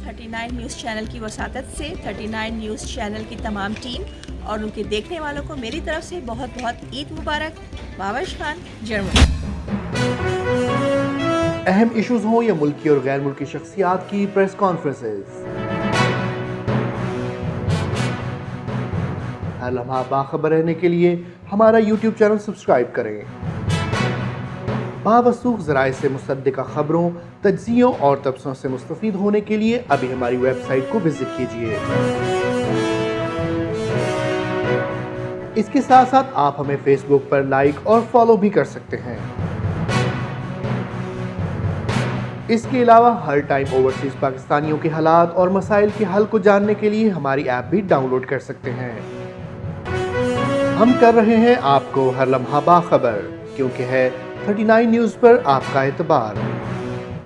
39 news channel کی وساطت سے 39 news channel کی تمام ٹیم اور ان کے دیکھنے والوں کو میری طرف سے بہت بہت عید مبارک. باورش خان، جرمنی. اہم ایشوز ہوں یا ملکی اور غیر ملکی شخصیات کی پریس کانفرنسز، ہر لمحہ باخبر رہنے کے لیے ہمارا یوٹیوب چینل سبسکرائب کریں. باوثوق ذرائع سے مصدقہ خبروں، تجزیوں اور تبصروں سے مستفید ہونے کے لیے ابھی ہماری ویب سائٹ کو وزٹ کیجیے. اس کے ساتھ ساتھ آپ ہمیں فیس بک پر لائک اور فالو بھی کر سکتے ہیں. اس کے علاوہ ہر ٹائم اوورسیز پاکستانیوں کے حالات اور مسائل کے حل کو جاننے کے لیے ہماری ایپ بھی ڈاؤن لوڈ کر سکتے ہیں. ہم کر رہے ہیں آپ کو ہر لمحہ باخبر، کیونکہ ہے 39 نیوز پر آپ کا اعتبار.